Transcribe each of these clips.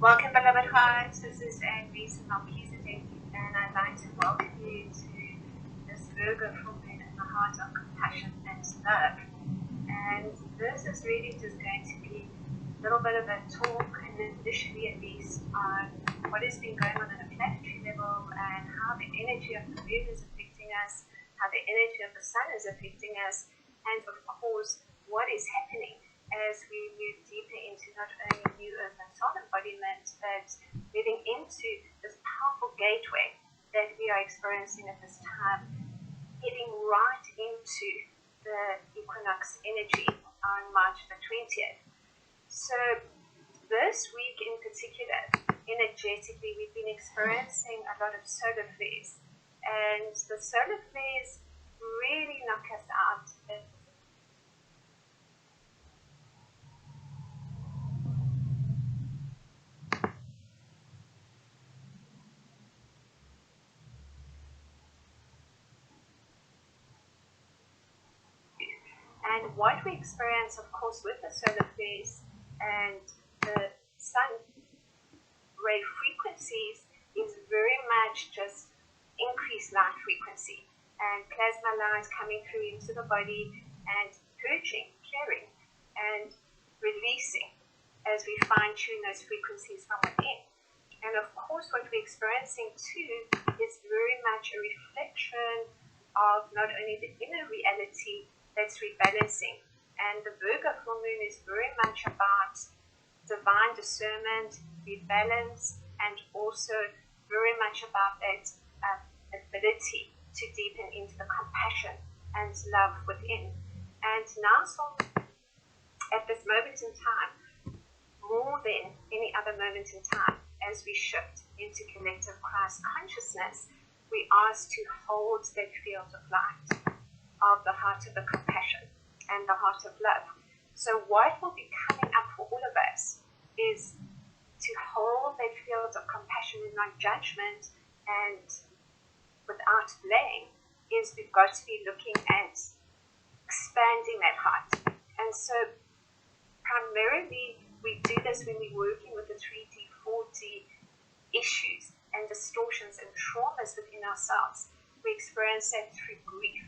Welcome, beloved hearts. This is Anne-Reese Melchizedek, and I'd like to welcome you to this Virgo full moon in the heart of compassion and love. And this is really just going to be a little bit of a talk, initially at least, on what has been going on at a planetary level and how the energy of the moon is affecting us, how the energy of the sun is affecting us, and of course, what is happening as we move deeper into not only new earth and soul embodiment, but moving into this powerful gateway that we are experiencing at this time, heading right into the equinox energy on March the 20th. So this week in particular, energetically, we've been experiencing a lot of solar flares, and the solar flares really knock us out. And what we experience, of course, with the solar flares and the sun ray frequencies is very much just increased light frequency and plasma light coming through into the body and purging, clearing, and releasing as we fine-tune those frequencies from within. And of course, what we're experiencing too is very much a reflection of not only the inner reality that's rebalancing. And the Virgo full moon is very much about divine discernment, rebalance, and also very much about that ability to deepen into the compassion and love within. And now, so at this moment in time, more than any other moment in time, as we shift into collective Christ consciousness, we ask to hold that field of light of the heart of the compassion and the heart of love. So what will be coming up for all of us is to hold that field of compassion and non-judgment and without blame, is we've got to be looking at expanding that heart. And so primarily we do this when we're working with the 3D, 4D issues and distortions and traumas within ourselves. We experience that through grief.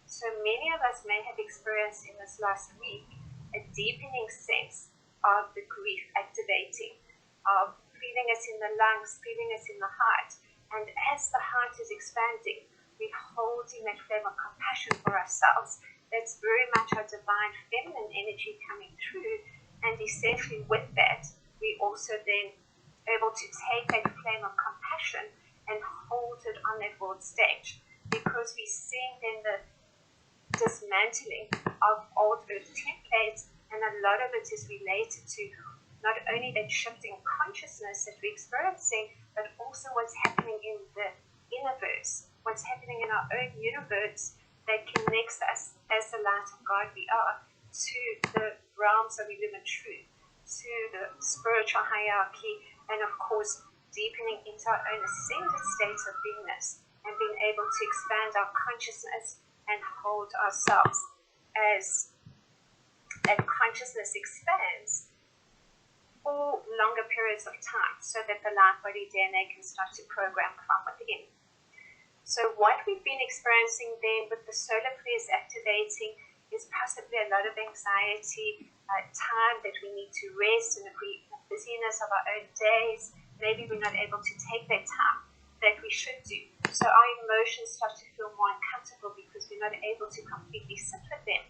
So many of us may have experienced in this last week a deepening sense of the grief activating, of feeling us in the lungs, feeling us in the heart. And as the heart is expanding, we're holding that flame of compassion for ourselves. That's very much our divine feminine energy coming through. And essentially with that, we also then able to take that flame of compassion and hold it on that world stage, because we're seeing then the dismantling of old earth templates, and a lot of it is related to not only that shifting consciousness that we're experiencing, but also what's happening in the universe, what's happening in our own universe that connects us as the light of God we are to the realms of illumined truth, to the spiritual hierarchy, and of course deepening into our own ascended state of beingness and being able to expand our consciousness and hold ourselves as that consciousness expands for longer periods of time, so that the light body DNA can start to program from within. So what we've been experiencing then with the solar flares activating is possibly a lot of anxiety, time that we need to rest, and if we the busyness of our own days, maybe we're not able to take that time that we should do. So our emotions start to feel more uncomfortable because we're not able to completely sit with them.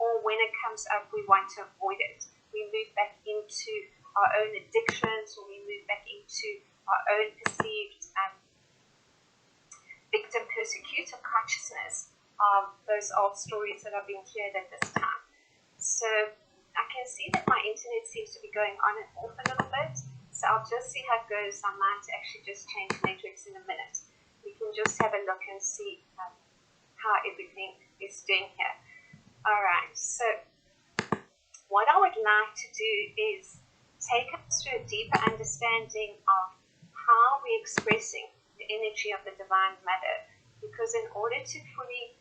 Or when it comes up, we want to avoid it. We move back into our own addictions, or we move back into our own perceived victim persecutor consciousness of those old stories that are being cleared at this time. So I can see that my internet seems to be going on and off a little bit. So I'll just see how it goes. I might actually just change networks in a minute. We can just have a look and see how everything is doing here. Alright, so what I would like to do is take us through a deeper understanding of how we're expressing the energy of the Divine Mother, because in order to fully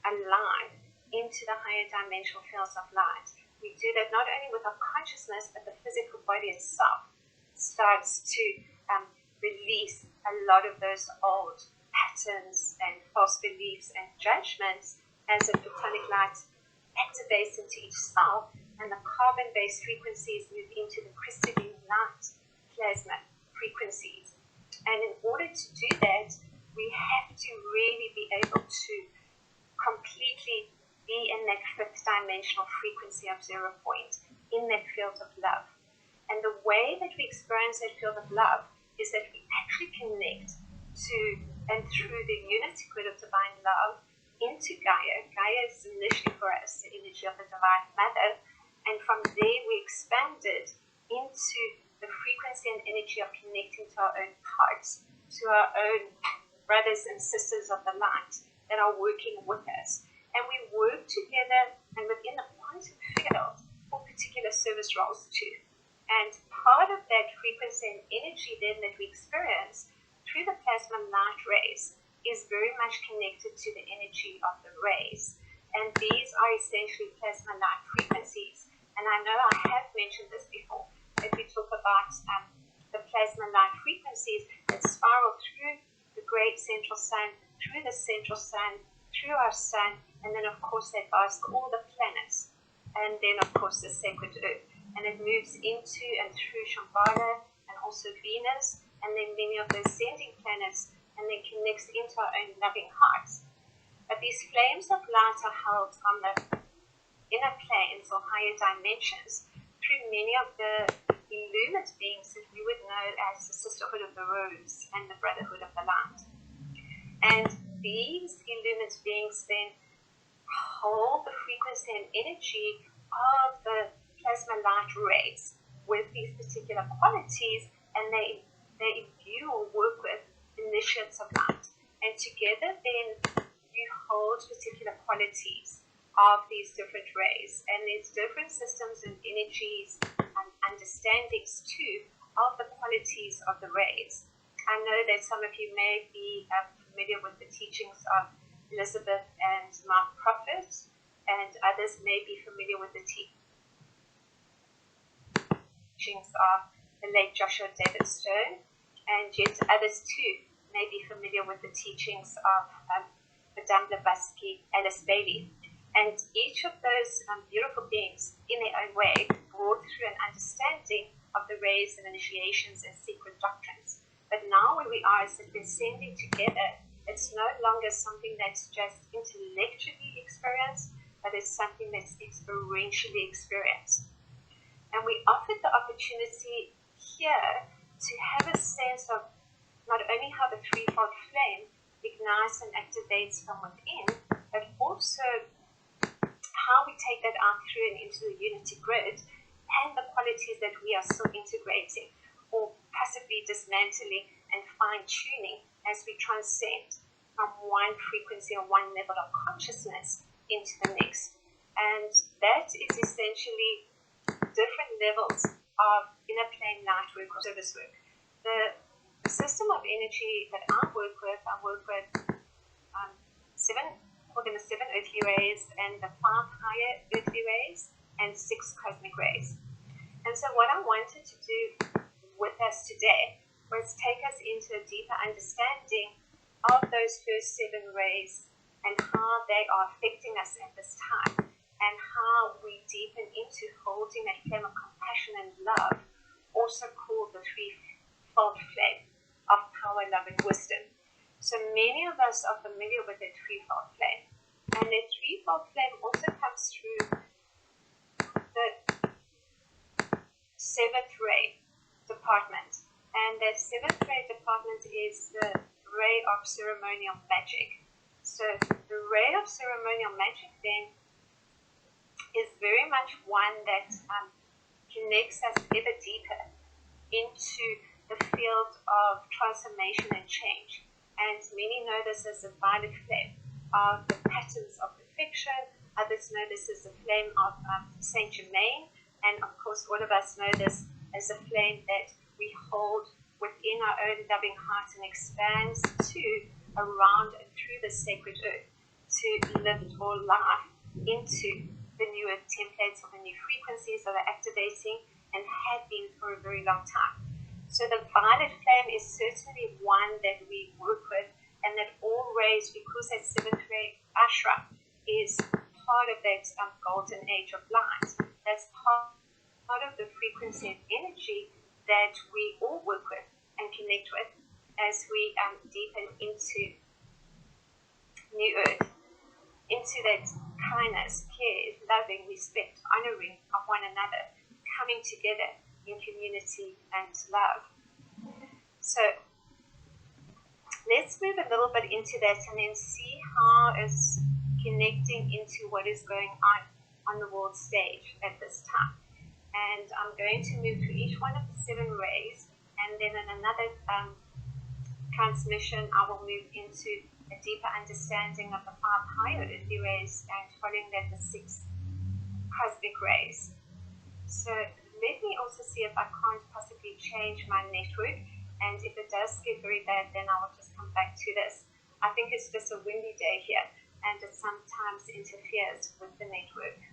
align into the higher dimensional fields of light, we do that not only with our consciousness, but the physical body itself starts to release a lot of those old patterns and false beliefs and judgments as the photonic light activates into each cell, and the carbon-based frequencies move into the crystalline light plasma frequencies. And in order to do that, we have to really be able to completely be in that fifth dimensional frequency of 0 point, in that field of love. And the way that we experience that field of love is that we actually connect to and through the unity grid of divine love into Gaia. Gaia is initially for us the energy of the Divine Mother, and from there we expanded into the frequency and energy of connecting to our own hearts, to our own brothers and sisters of the light that are working with us. And we work together and within the quantum field for particular service roles too. And part of that frequency and energy then that we experience through the plasma light rays is very much connected to the energy of the rays. And these are essentially plasma light frequencies. And I know I have mentioned this before, that we talk about the plasma light frequencies that spiral through the great central sun, through the central sun, through our sun, and then of course that goes to all the planets, and then of course the sacred earth. And it moves into and through Shambhala and also Venus, and then many of those ascending planets, and then connects into our own loving hearts. But these flames of light are held on the inner planes or higher dimensions through many of the illumined beings that we would know as the Sisterhood of the Rose and the Brotherhood of the Light. And these illumined beings then hold the frequency and energy of the plasma light rays with these particular qualities, and they imbue or work with initiates of light. And together then you hold particular qualities of these different rays. And there's different systems and energies and understandings too of the qualities of the rays. I know that some of you may be familiar with the teachings of Elizabeth and Mount Prophet, and others may be familiar with the teachings of the late Joshua David Stone, and yet others too may be familiar with the teachings of Madame Blavatsky, Alice Bailey. And each of those beautiful beings, in their own way, brought through an understanding of the rays and initiations and secret doctrines. But now where we are is that we're sending together. It's no longer something that's just intellectually experienced, but it's something that's experientially experienced. And we offered the opportunity here to have a sense of not only how the threefold flame ignites and activates from within, but also how we take that out through and into the unity grid, and the qualities that we are still integrating or possibly dismantling and fine-tuning as we transcend from one frequency or one level of consciousness into the next. And that is essentially different levels of inner plane light work or service work. The system of energy that I work with the 7 earthly rays and the 5 higher earthly rays and 6 cosmic rays. And so what I wanted to do with us today was take us into a deeper understanding of those first 7 rays and how they are affecting us at this time, and how we deepen into holding that flame of compassion and love, also called the threefold flame of power, love, and wisdom. So many of us are familiar with the threefold flame, and the threefold flame also comes through the 7th ray department, and that 7th ray department is the ray of ceremonial magic. So the ray of ceremonial magic then is very much one that connects us ever deeper into the field of transformation and change. And many know this as the violet flame of the patterns of perfection. Others know this as the flame of Saint Germain. And of course, all of us know this as a flame that we hold within our own loving heart and expands to, around, and through the sacred earth to lift all life into the newer templates or the new frequencies that are activating and have been for a very long time. So the violet flame is certainly one that we work with, and that all rays, because that seventh ray ashram is part of that golden age of light. That's part of the frequency of energy that we all work with and connect with as we deepen into New Earth, into that kindness, care, loving, respect, honoring of one another, coming together in community and love. So let's move a little bit into that and then see how it's connecting into what is going on the world stage at this time. And I'm going to move through each one of the 7 rays, and then in another transmission I will move into a deeper understanding of the 5 higher earthly rays, and following that the 6 cosmic rays. So let me also see if I can't possibly change my network, and if it does get very bad, then I will just come back to this. I think it's just a windy day here, and it sometimes interferes with the network.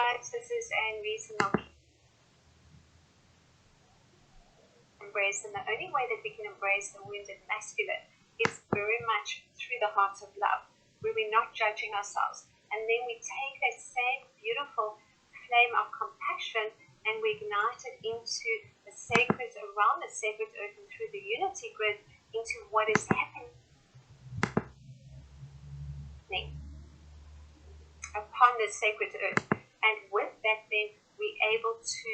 right, sisters and Reese and Milky? Embrace, and the only way that we can embrace the wounded masculine is very much through the heart of love, where we're not judging ourselves. And then we take that same beautiful flame of compassion and we ignite it into the sacred, around the sacred earth and through the unity grid into what is happening upon the sacred earth. And with that, then we're able to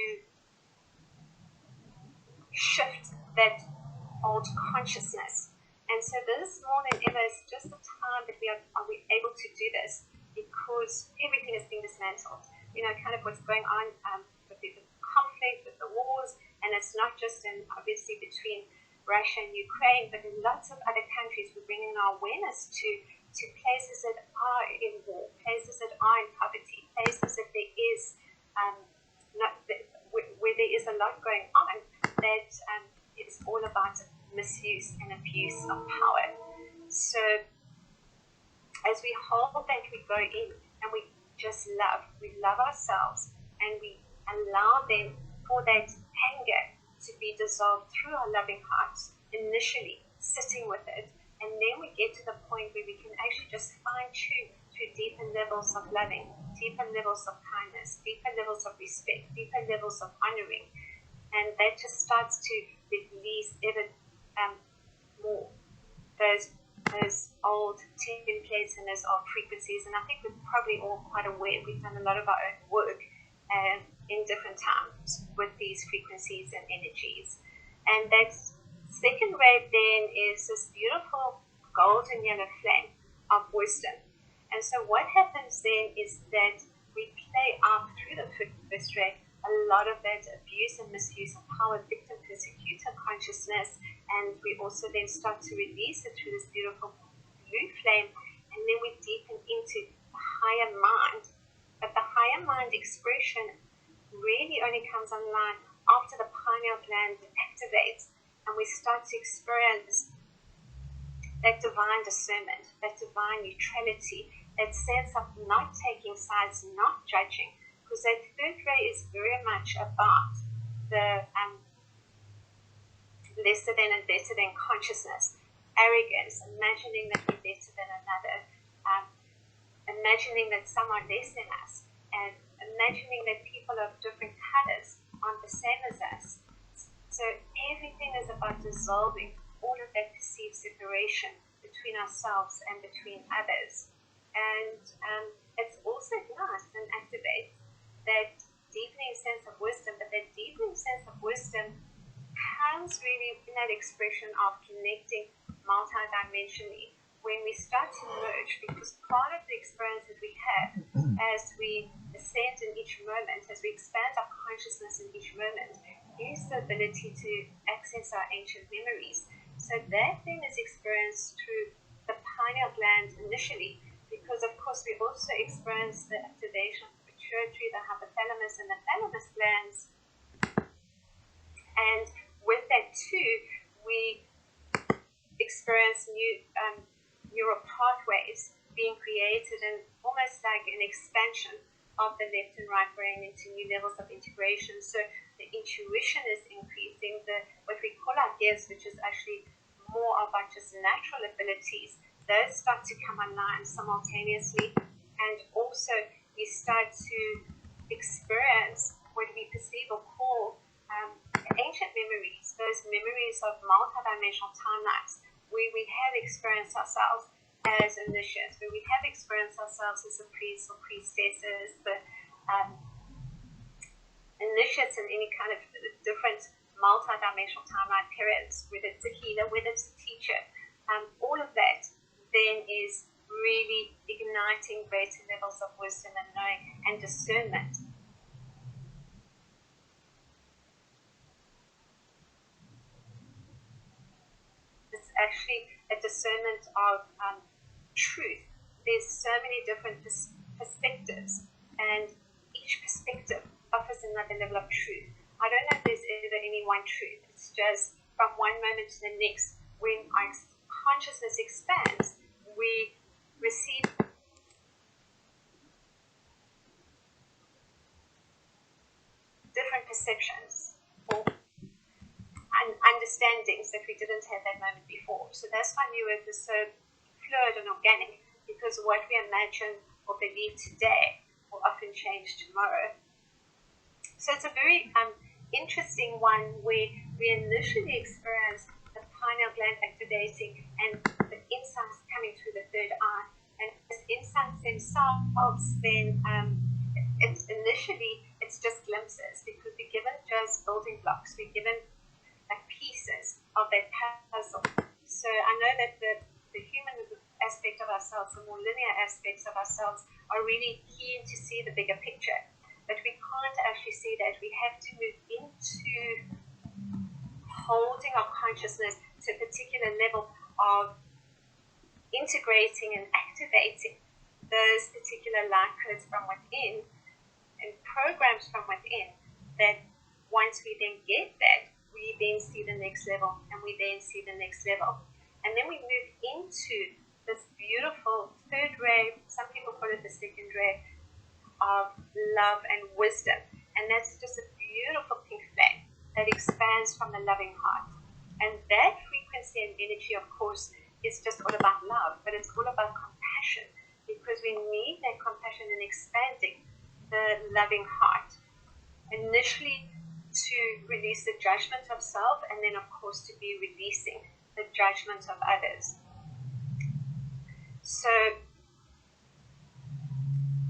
shift that old consciousness. And so this more than ever is just the time that we are able to do this, because everything is being dismantled. You know, kind of what's going on with the conflict, with the wars, and it's not just obviously between Russia and Ukraine, but in lots of other countries. We're bringing our awareness to places that are in war, places that are in poverty, places that there is where there is a lot going on that is all about misuse and abuse of power. So as we hold that, we go in and we just love. We love ourselves and we allow them for that anger to be dissolved through our loving hearts, initially sitting with it. And then we get to the point where we can actually just fine-tune through deeper levels of loving, deeper levels of kindness, deeper levels of respect, deeper levels of honoring. And that just starts to release ever more those old templates and those old frequencies. And I think we're probably all quite aware. We've done a lot of our own work in different times with these frequencies and energies. And that second wave then is this beautiful golden yellow flame of wisdom. And so what happens then is that we play out through the first wave a lot of that abuse and misuse of power, victim persecutor consciousness, and we also then start to release it through this beautiful blue flame, and then we deepen into the higher mind. But the higher mind expression really only comes online after the pineal gland activates, and we start to experience that divine discernment, that divine neutrality, that sense of not taking sides, not judging. Because that third ray is very much about the lesser than and better than consciousness, arrogance, imagining that we're better than another, imagining that some are less than us, and imagining that people of different colors aren't the same as us. So everything is about dissolving all of that perceived separation between ourselves and between others. And it's also nice and activates that deepening sense of wisdom, but that deepening sense of wisdom comes really in that expression of connecting multidimensionally when we start to merge, because part of the experience that we have as we ascend in each moment, as we expand our consciousness in each moment, is the ability to access our ancient memories. So that then is experienced through the pineal gland initially, because of course we also experience the activation of the pituitary, the hypothalamus, and the thalamus glands. And with that too, we experience new neural pathways being created, and almost like an expansion of the left and right brain into new levels of integration. So the intuition is increasing, the what we call our gifts, which is actually more of our just natural abilities, those start to come online simultaneously. And also we start to experience what we perceive or call ancient memories, those memories of multidimensional timelines, where we have experienced ourselves as initiates, where we have experienced ourselves as the priests or priestesses, the initiates in any kind of different multidimensional timeline periods, whether it's a healer, whether it's a teacher. All of that then is really igniting greater levels of wisdom and knowing and discernment. It's actually a discernment of truth. There's so many different perspectives, and each perspective offers another level of truth. I don't know if there's ever any one truth. It's just from one moment to the next, when our consciousness expands, we receive perceptions or understandings that we didn't have that moment before. So that's why New Earth is so fluid and organic, because what we imagine or believe today will often change tomorrow. So it's a very interesting one where we initially experience the pineal gland activating and the insights coming through the third eye. And as insights themselves, then it's just glimpses, because we're given just building blocks, we're given pieces of that puzzle. So I know that the human aspect of ourselves, the more linear aspects of ourselves, are really keen to see the bigger picture. But we can't actually see that. We have to move into holding our consciousness to a particular level of integrating and activating those particular light codes from within and programs from within, that once we then get that, we then see the next level, and we then see the next level. And then we move into this beautiful third ray, some people call it the second ray, of love and wisdom. And that's just a beautiful pink flame that expands from the loving heart. And that frequency and energy, of course, is just all about love, but it's all about compassion, because we need that compassion in expanding the loving heart. Initially, to release the judgment of self, and then, of course, to be releasing the judgment of others. So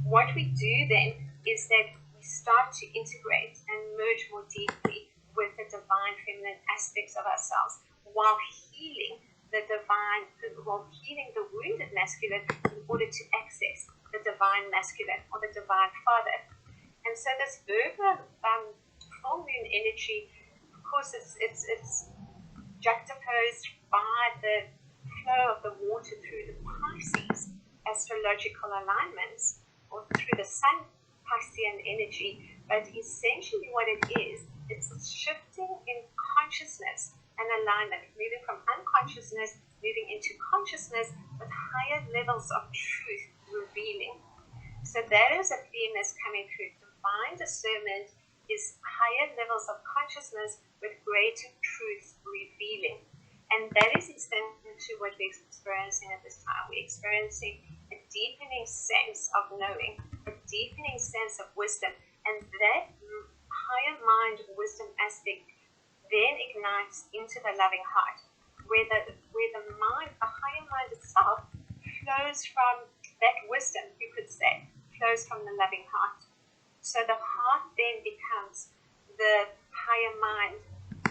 what we do then is that we start to integrate and merge more deeply with the divine feminine aspects of ourselves, while healing the divine, while healing the wounded masculine, in order to access the divine masculine or the divine father. And so this Virgo full moon energy, of course, it's juxtaposed by the flow of the water through the Pisces astrological alignments, or through the sun Piscean energy. But essentially what it is, it's a shifting in consciousness and alignment, moving from unconsciousness, moving into consciousness, with higher levels of truth revealing. So that is a theme that's coming through. Divine discernment is higher levels of consciousness with greater truth revealing. And that is extended to what we're experiencing at this time. We're experiencing a deepening sense of knowing, a deepening sense of wisdom. And that higher mind wisdom aspect then ignites into the loving heart, where the mind, the higher mind itself, flows from that wisdom, you could say, flows from the loving heart. So the heart then becomes the higher mind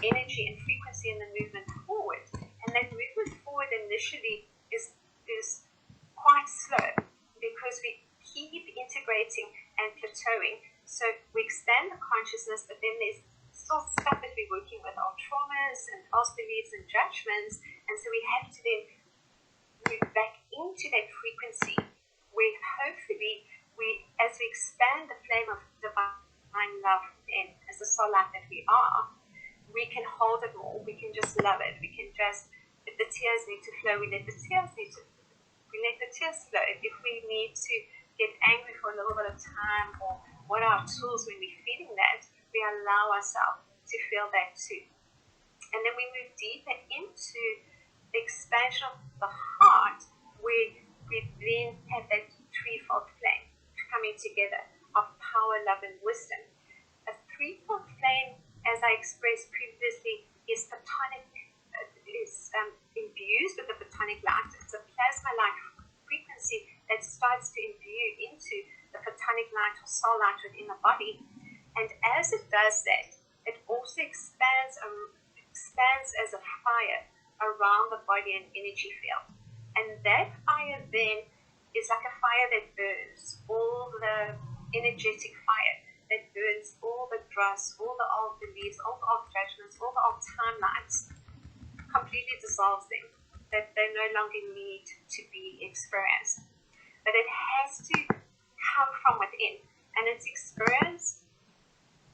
energy and frequency in the movement forward. And that movement forward initially is quite slow, because we keep integrating and plateauing. So we expand the consciousness, but then there's still stuff that we're working with, our traumas and false beliefs and judgments. And so we have to then move back into that frequency where hopefully as we expand the flame of divine love in, as the soul light that we are, we can hold it more, we can just love it, we can just, if the tears need to flow, we let the tears flow. If we need to get angry for a little bit of time, or what are our tools when we're feeling that, we allow ourselves to feel that too. And then we move deeper into the expansion of the heart, where we then have that threefold flame coming together of power, love, and wisdom. A threefold flame, as I expressed previously, is photonic, infused with the photonic light. It's a plasma light frequency that starts to imbue into the photonic light or soul light within the body. And as it does that, it also expands as a fire around the body and energy field. And that fire then is like a fire that burns all the energetic fire, that burns all the dross, all the old beliefs, all the old judgments, all the old timelines, completely dissolves them, that they no longer need to be experienced. But it has to come from within, and it's experienced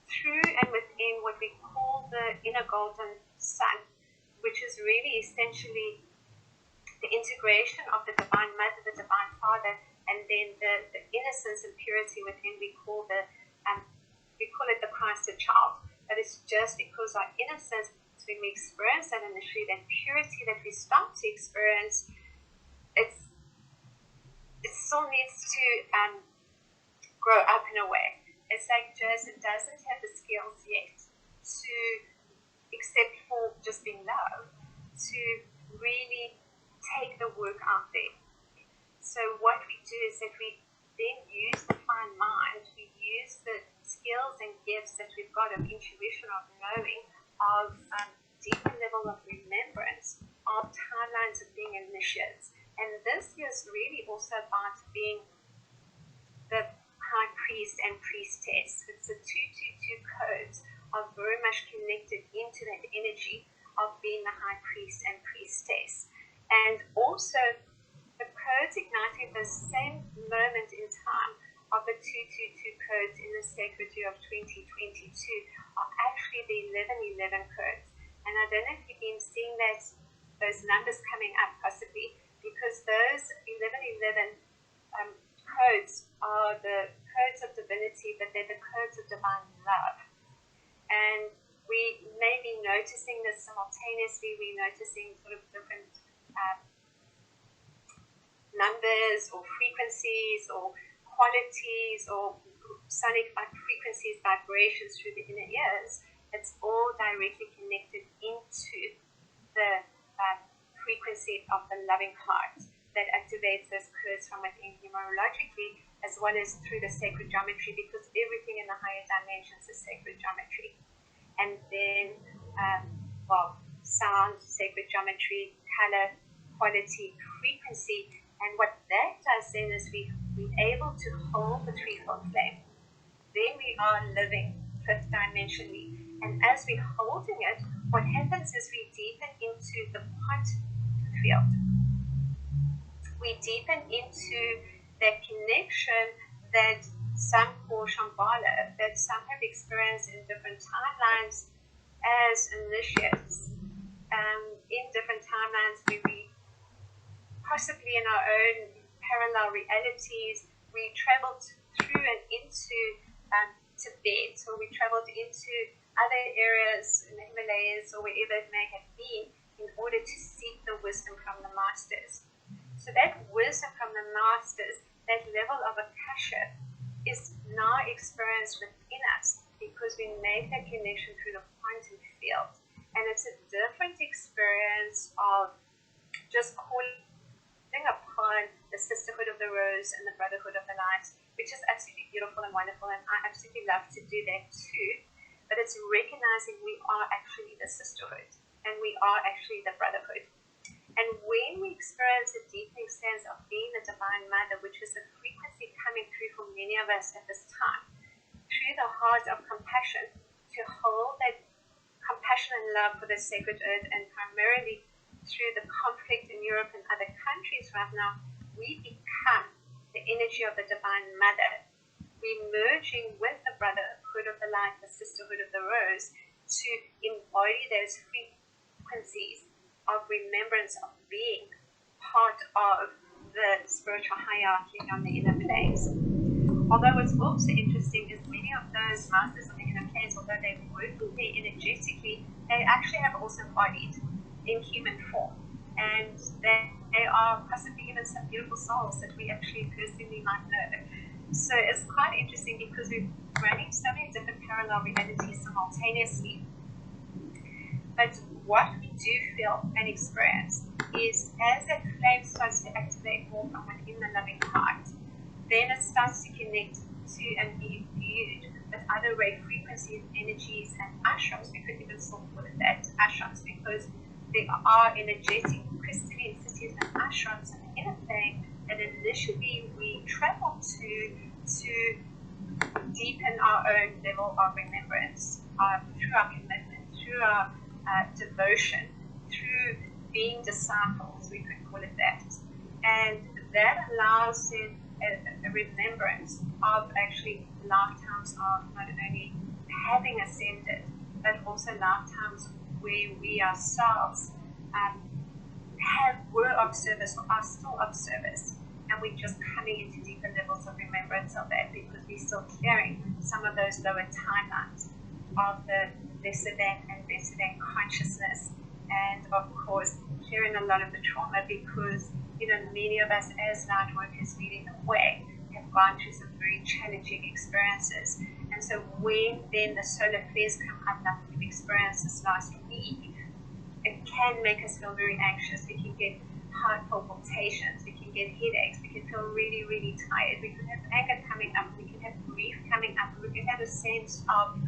through and within what we call the inner golden sun, which is really essentially the integration of the divine mother, the divine father, and then the innocence and purity within we call it the Christed child. but it's just because our innocence, when we experience that initially, that purity that we start to experience, it still needs to grow up in a way. It's like Joseph doesn't have the skills yet to, except for just being loved, to really take the work out there. So what we do is that we then use the fine mind, we use the skills and gifts that we've got of intuition, of knowing, of deeper level of remembrance, of timelines of being initiates. And this is really also about being the high priest and priestess. It's the 222 codes are very much connected into that energy of being the high priest and priestess. And also the codes igniting the same moment in time of the 222 codes in the Sacred Year of 2022 are actually the 1111 codes. And I don't know if you've been seeing those numbers coming up possibly, because those 1111 codes are the codes of divinity, but they're the codes of divine love. And we may be noticing this simultaneously. We're noticing sort of different numbers or frequencies or qualities or sonic frequencies, vibrations through the inner ears. It's all directly connected into the frequency of the loving heart that activates those codes from within numerologically, as well as through the sacred geometry, because everything in the higher dimensions is sacred geometry. And then, sound, sacred geometry, color, quality, frequency. And what that does then is we're able to hold the threefold flame. Then we are living fifth dimensionally. And as we're holding it, what happens is we deepen into the quantum field. We deepen into that connection that some call Shambhala, that some have experienced in different timelines as initiates. In different timelines where we possibly in our own parallel realities, we traveled through and into Tibet, or we traveled into other areas in the Himalayas or wherever it may have been, in order to seek the wisdom from the masters. So that wisdom from the masters, that level of akasha, is now experienced within us because we make that connection through the quantum field. And it's a different experience of just calling upon the sisterhood of the rose and the brotherhood of the light, which is absolutely beautiful and wonderful, and I absolutely love to do that too. But it's recognizing we are actually the sisterhood and we are actually the brotherhood. And when we experience a deepening sense of being the Divine Mother, which is the frequency coming through for many of us at this time, through the heart of compassion, to hold that compassion and love for the sacred earth, and primarily through the conflict in Europe and other countries right now, we become the energy of the Divine Mother. We're merging with the brotherhood of the light, the sisterhood of the rose, to embody those frequencies of remembrance of being part of the spiritual hierarchy on the inner planes. Although what's also interesting is many of those masters on the inner planes, although they're working there energetically, they actually have also embodied in human form, and they are possibly even some beautiful souls that we actually personally might know. So it's quite interesting because we're running so many different parallel realities simultaneously. But what we do feel and experience is as that flame starts to activate more from within the loving heart, then it starts to connect to and be imbued with other ray frequencies, energies, and ashrams. We could even still call it that, ashrams, because there are energetic crystalline cities and ashrams in the inner plane that initially we travel to deepen our own level of remembrance through our commitment, through our devotion, through being disciples, we could call it that. And that allows a remembrance of actually lifetimes of not only having ascended, but also lifetimes where we ourselves were of service or are still of service, and we're just coming into deeper levels of remembrance of that because we're still clearing some of those lower timelines. of the lesser than and lesser than consciousness, and of course clearing a lot of the trauma, because many of us as light workers leading the way have gone through some very challenging experiences. And so when then the solar flares come up, like we've experienced this last week, it can make us feel very anxious. We can get heart palpitations, we can get headaches, we can feel really, really tired, we can have anger coming up, we can have grief coming up, we can have a sense of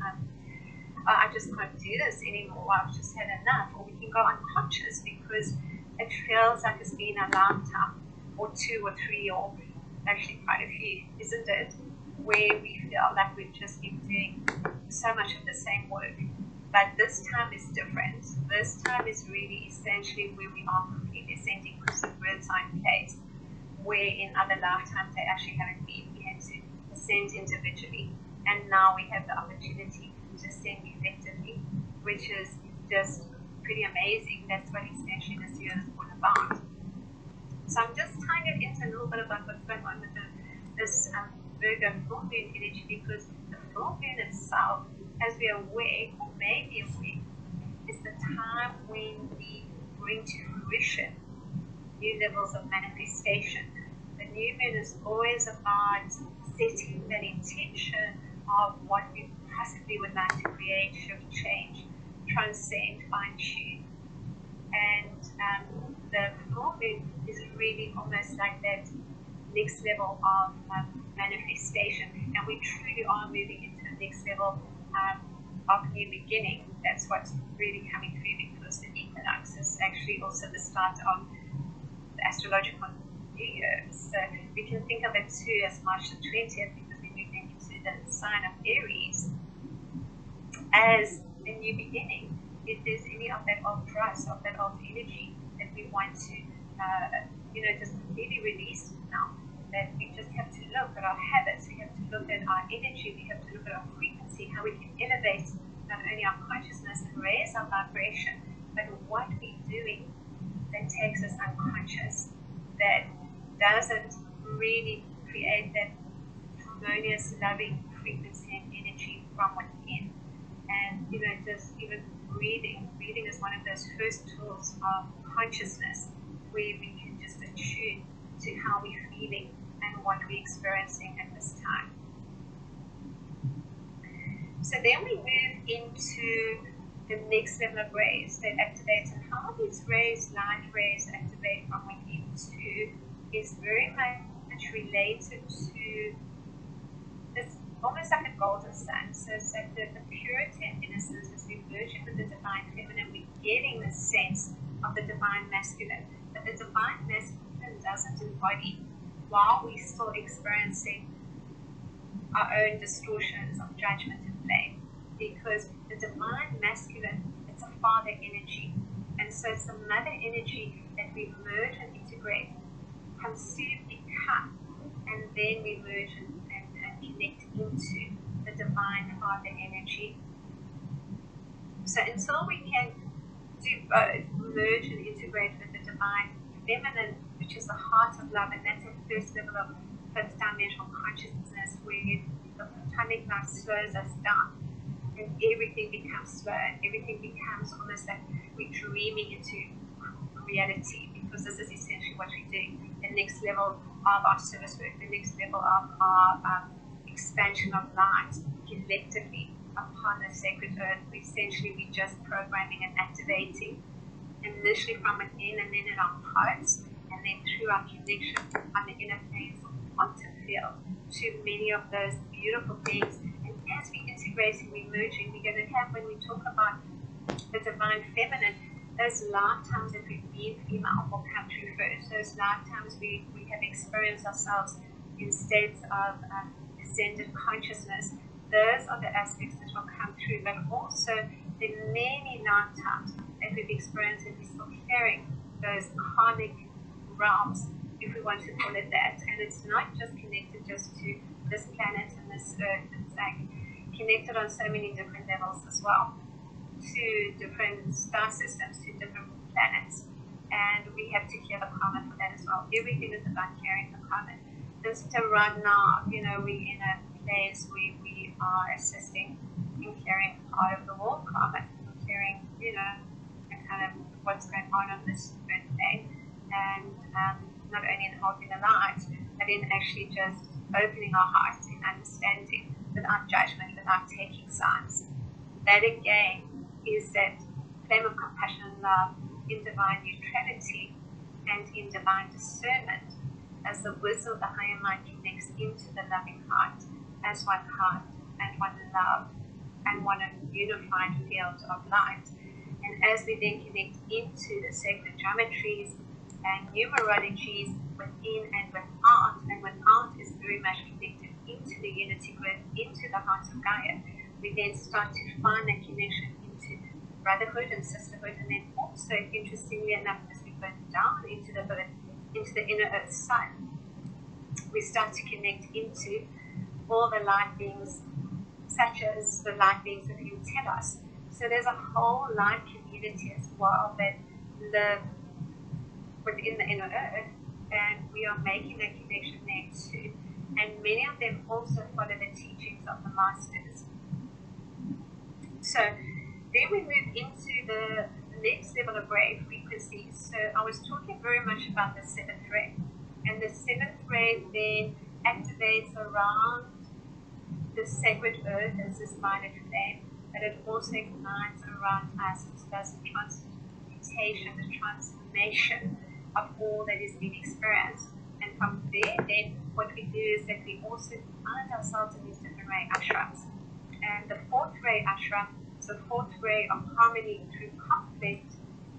I just can't do this anymore, I've just had enough. Or we can go unconscious because it feels like it's been a lifetime or 2 or 3 or actually quite a few, isn't it, where we feel like we've just been doing so much of the same work. But this time is different. This time is really essentially where we are completely ascending, because the birds are in place, where in other lifetimes they actually haven't been. We had to ascend individually, and now we have the opportunity to ascend effectively, which is just pretty amazing. That's what essentially this year is all about. So I'm just tying it into a little bit about what's going on with this Virgo full moon energy, because the full moon itself, as we are aware, or may be aware, is the time when we bring to fruition new levels of manifestation. The new moon is always about setting that intention of what we possibly would like to create, shift, change, transcend, fine tune. And the full moon is really almost like that next level of manifestation, and we truly are moving into the next level of new beginning. That's what's really coming through, because the equinox is actually also the start of the astrological new year. So we can think of it too as March the 20th, because we're moving into the sign of Aries as a new beginning. If there's any of that old trust, of that old energy that we want to just completely release now, that we just have to look at our habits, we have to look at our energy, we have to look at our frequency, how we can elevate not only our consciousness and raise our vibration, but what we're doing that takes us unconscious, that doesn't really create that harmonious, loving frequency and energy from within. And just even breathing is one of those first tools of consciousness, where we can just attune to how we're feeling and what we're experiencing at this time. So then we move into the next level of rays that activate, and how these rays, light rays, activate from within too, is very much related to, it's almost like a golden sun. So it's like the purity and innocence as we merge it with the divine feminine, we're getting the sense of the divine masculine. But the divine masculine doesn't embody, while we're still experiencing our own distortions of judgment and blame, because the divine masculine, it's a father energy, and so it's the mother energy that we merge and integrate, consume, become, and then we merge and connect into the divine father energy. So until we can do both, merge and integrate with the divine feminine, which is the heart of love, and that's the first level of fifth dimensional consciousness, where the atomic life slows us down and everything becomes slow, and everything becomes almost like we're dreaming into reality, because this is essentially what we're doing. The next level of our service work, the next level of our expansion of light collectively upon the sacred earth, essentially we're just programming and activating, initially from within, and then in our hearts, and then through our connection on the inner planes of the quantum field to many of those beautiful things. And as we integrate and we're merging, we're going to have, when we talk about the divine feminine, those lifetimes that we've been female will come through first. Those lifetimes we have experienced ourselves in states of ascended consciousness, those are the aspects that will come through. But also the many lifetimes that we've experienced, and we're still sharing those karmic realms, if we want to call it that. And it's not just connected just to this planet and this earth, it's like connected on so many different levels as well, to different star systems, to different planets, and we have to clear the karma for that as well. Everything is about clearing the karma. And so right now, we're in a place where we are assisting in clearing part of the world climate, in clearing, kind of what's going on this birthday, and not only in holding the light, but in actually just opening our hearts in understanding without judgment, without taking sides. That again is that flame of compassion and love in divine neutrality and in divine discernment, as the wisdom of the higher mind connects into the loving heart as one heart and one love and one unified field of light. And as we then connect into the sacred geometries and numerologies within and without, and without is very much connected into the unity grid, into the heart of Gaia, we then start to find that connection into brotherhood and sisterhood, and then also, interestingly enough, as we go down into the inner earth sun, we start to connect into all the light beings, such as the light beings within Telos. So there's a whole light community as well that live within the inner earth, and we are making that connection there too. And many of them also follow the teachings of the masters. So then we move into the next level of ray frequencies. So I was talking very much about the seventh ray, and the seventh ray then activates around the sacred earth as this violet flame, but it also ignites around us. It does the transmutation, the transformation of all that is being experienced. And from there, then what we do is that we also find ourselves in these different ray ashrams. And the fourth ray ashram is the fourth ray of harmony through conflict,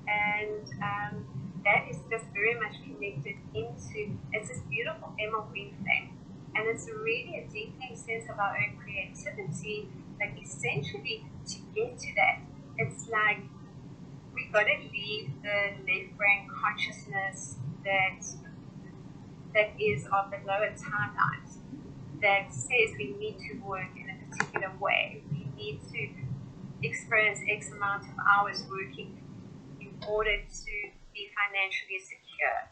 and that is just very much connected into, it's this beautiful emerald green flame. And it's really a deepening sense of our own creativity, that essentially to get to that, it's like we've got to leave the left brain consciousness that is of the lower timelines, that says we need to work in a particular way. We need to experience X amount of hours working in order to be financially secure.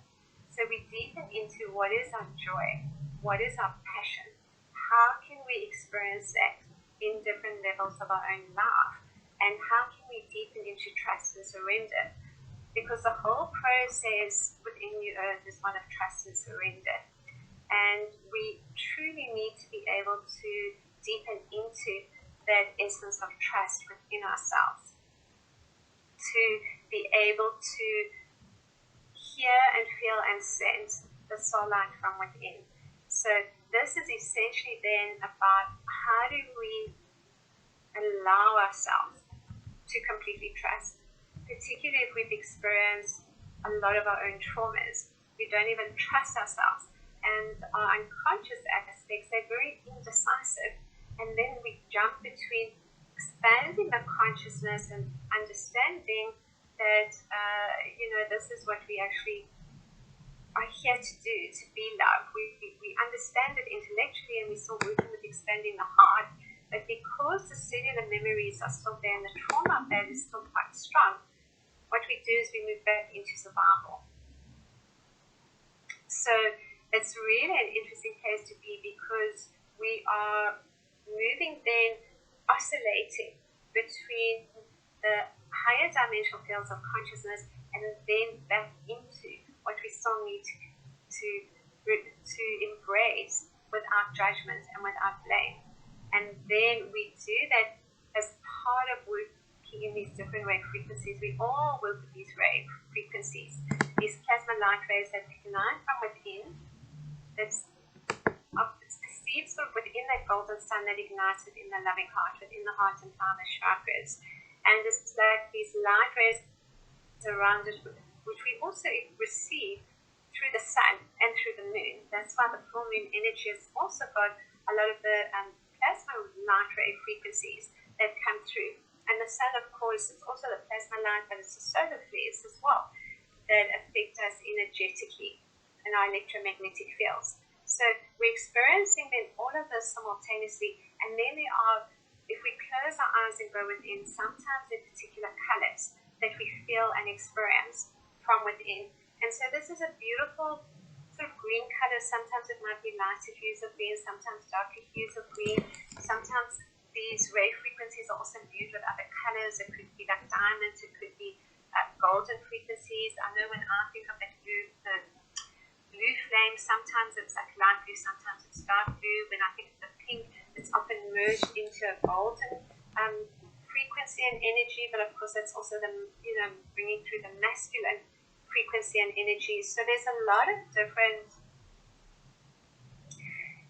So we deepen into what is our joy, what is our passion, how can we experience that in different levels of our own life, and how can we deepen into trust and surrender? Because the whole process within New Earth is one of trust and surrender. And we truly need to be able to deepen into that essence of trust within ourselves, to be able to hear and feel and sense the soul light from within. So this is essentially then about how do we allow ourselves to completely trust, particularly if we've experienced a lot of our own traumas. We don't even trust ourselves, and our unconscious aspects, they're very indecisive, and then we jump between expanding the consciousness and understanding that this is what we actually are here to do, to be love. We understand it intellectually, and we're still working with expanding the heart, but because the cellular memories are still there and the trauma of that is still quite strong, what we do is we move back into survival. So it's really an interesting place to be, because we are moving then, oscillating between the higher dimensional fields of consciousness and then back into what we still need to embrace without judgment and without blame. And then we do that as part of working in these different ray frequencies. We all work with these ray frequencies, these plasma light rays that ignite from within, it's perceived sort of within that golden sun that ignites within the loving heart, within the heart and thalamus chakras. And it's like these light rays surrounded with, which we also receive through the sun and through the moon. That's why the full moon energy has also got a lot of the plasma light ray frequencies that come through. And the sun, of course, is also the plasma light, but it's the solar flares as well that affect us energetically in our electromagnetic fields. So we're experiencing then all of this simultaneously, and then there are, if we close our eyes and go within, sometimes in particular colors that we feel and experience from within. And so this is a beautiful sort of green color. Sometimes it might be lighter hues of green, sometimes darker hues of green, sometimes these ray frequencies are also viewed with other colors. It could be like diamonds, it could be golden frequencies. I know when I think of the blue flame, sometimes it's like light blue, sometimes it's dark blue. When I think of the pink, it's often merged into a golden frequency and energy, but of course that's also the, bringing through the masculine frequency and energy. So there's a lot of different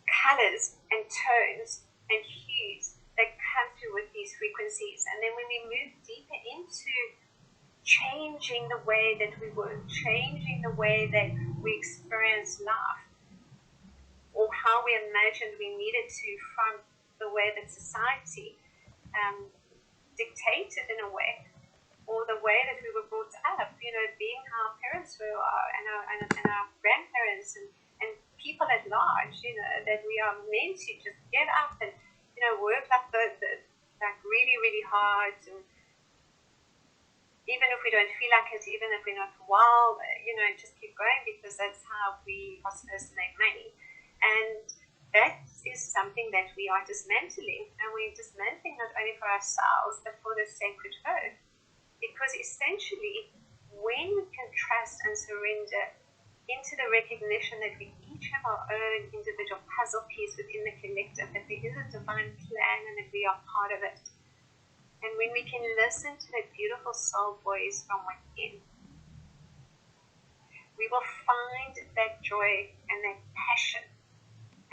colors and tones and hues that come through with these frequencies. And then when we move deeper into changing the way that we work, changing the way that we experience life, or how we imagined we needed to from the way that society dictated in a way, or the way that we were brought up, being how our parents were, and our grandparents, and people at large, that we are meant to just get up and, work like really, really hard, and even if we don't feel like it, even if we're not well, just keep going, because that's how we are supposed to make money. And that is something that we are dismantling, and we're dismantling not only for ourselves, but for the sacred earth. Because essentially, when we can trust and surrender into the recognition that we each have our own individual puzzle piece within the collective, that there is a divine plan and that we are part of it, and when we can listen to that beautiful soul voice from within, we will find that joy and that passion,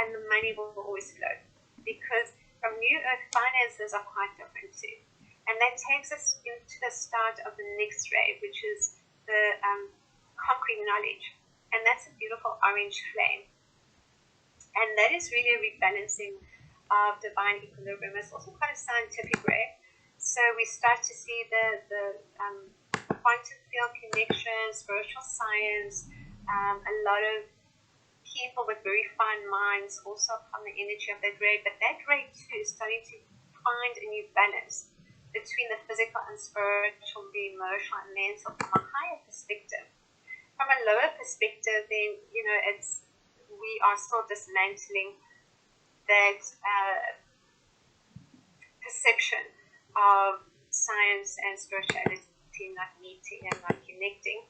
and the money will always flow. Because from New Earth, finances are quite different too. And that takes us into the start of the next ray, which is the concrete knowledge. And that's a beautiful orange flame. And that is really a rebalancing of divine equilibrium. It's also quite a scientific ray. So we start to see the quantum field connections, spiritual science, a lot of people with very fine minds also from the energy of that ray. But that ray too is starting to find a new balance between the physical and spiritual, the emotional and mental, from a higher perspective. From a lower perspective, then, we are still dismantling that perception of science and spirituality not meeting and not connecting,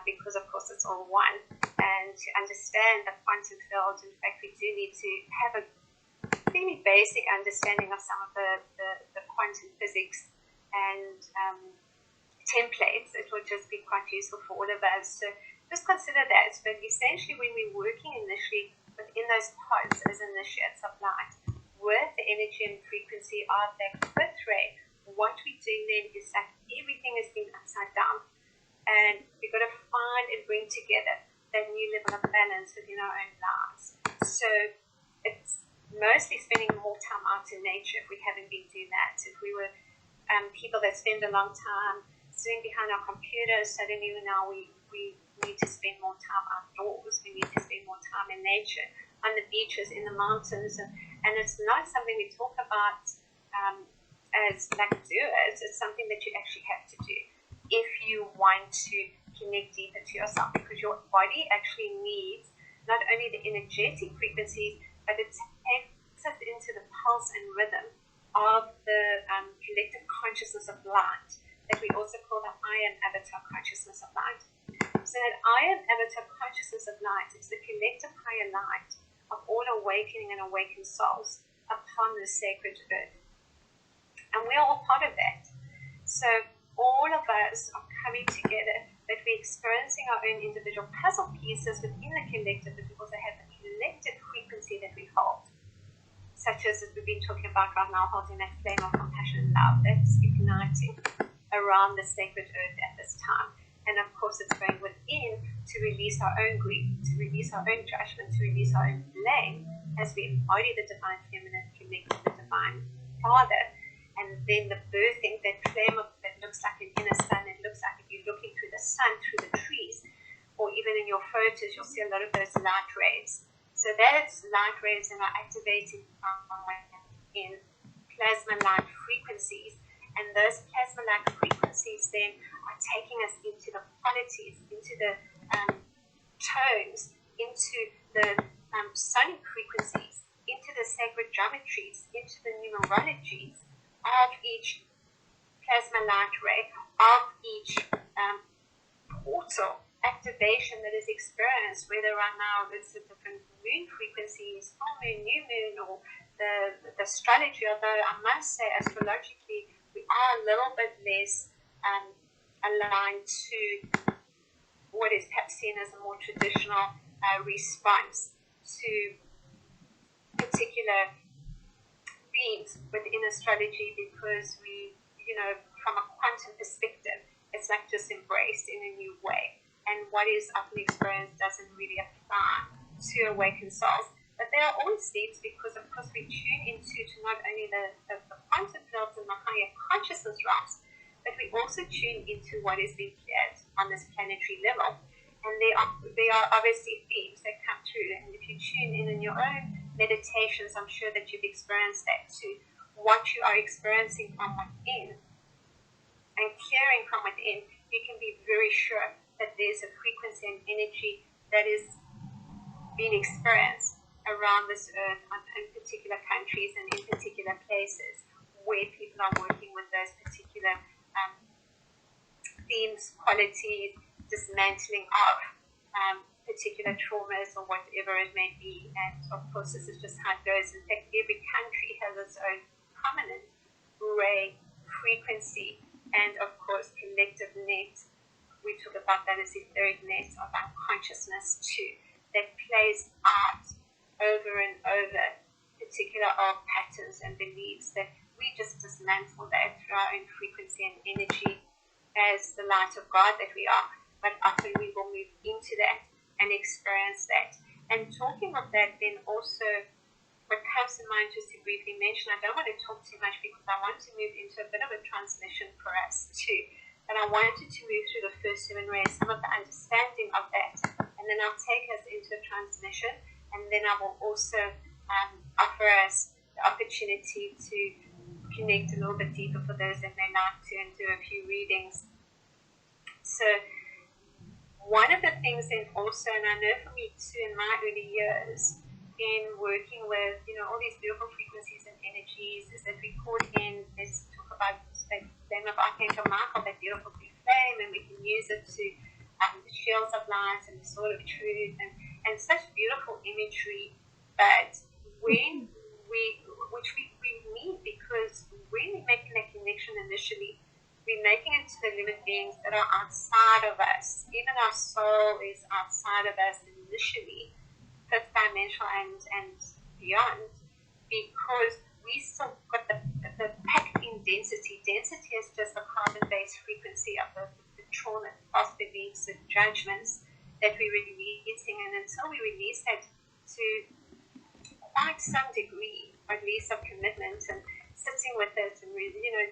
because of course it's all one. And to understand the quantum field, in fact, we do need to have a really basic understanding of some of the quantum physics and templates. It will just be quite useful for all of us. So just consider that. But essentially, when we're working initially within those pods as initiates of light, with the energy and frequency of that fifth ray, what we're doing then is that everything has been upside down. And we've got to find and bring together that new level of balance within our own lives. So it's mostly spending more time out in nature if we haven't been doing that. If we were people that spend a long time sitting behind our computers, suddenly now we need to spend more time outdoors. We need to spend more time in nature, on the beaches, in the mountains. And it's not something we talk about as like do it. It's something that you actually have to do if you want to connect deeper to yourself, because your body actually needs not only the energetic frequencies, but it takes us into the pulse and rhythm of the collective consciousness of light, that we also call the I Am Avatar consciousness of light. So that I Am Avatar consciousness of light is the collective higher light of all awakening and awakened souls upon the sacred earth. And we're all part of that. So all of us are coming together, but we're experiencing our own individual puzzle pieces within the collective, but we also have the collective frequency that we hold, such as we've been talking about right now, holding that flame of compassion and love that's igniting around the sacred earth at this time. And of course, it's going within to release our own grief, to release our own judgment, to release our own blame, as we embody the divine feminine, connect with the divine father. And then the birthing, that flame of that looks like an inner sun. It looks like if you're looking through the sun, through the trees, or even in your photos, you'll see a lot of those light rays. So that's light rays that are activated in plasma light frequencies. And those plasma light frequencies then are taking us into the qualities, into the tones, into the sonic frequencies, into the the sacred geometries, into the numerologies of each plasma light ray, of each portal activation that is experienced, whether right now it's the different moon frequencies, full moon, new moon, or the astrology, although I must say astrologically we are a little bit less aligned to what is perhaps seen as a more traditional response to particular themes within astrology, because we, from a quantum perspective, it's like just embraced in a new way. And what is often experienced doesn't really apply to awakened souls. But there are always themes because, of course, we tune into to not only the quantum fields and the higher consciousness realms, but we also tune into what is being cleared on this planetary level. And there are obviously themes that come through. And if you tune in your own meditations, I'm sure that you've experienced that too. What you are experiencing from within and clearing from within, you can be very sure that there's a frequency and energy that is being experienced around this earth in particular countries and in particular places where people are working with those particular themes, qualities, dismantling of particular traumas or whatever it may be. And of course, this is just how it goes. In fact, every country has its own prominent ray frequency and, of course, collective net. We talk about that as etheric net of our consciousness too, that plays out over and over particular old patterns and beliefs that we just dismantle that through our own frequency and energy as the light of God that we are. But often we will move into that and experience that. And talking of that, then also what comes to mind, just to briefly mention, I don't want to talk too much because I want to move into a bit of a transmission for us too. And I wanted to move through the first 7 rays, some of the understanding of that, and then I'll take us into a transmission, and then I will also offer us the opportunity to connect a little bit deeper for those that may like to and do a few readings. So one of the things then also, and I know for me too in my early years in working with, all these beautiful frequencies and energies, is that we caught in, let's talk about the flame of Archangel Michael, that beautiful blue flame, and we can use it to the shields of light and the sword of truth and such beautiful imagery. But when which we need, because when we're making that connection initially, we're making it to the living beings that are outside of us. Even our soul is outside of us initially, fifth dimensional and beyond, because we still got the packed in density. Density is just the carbon-based frequency of the trauma, past beliefs, and judgments that we're releasing. And until we release that to quite some degree, at least of commitment and sitting with it and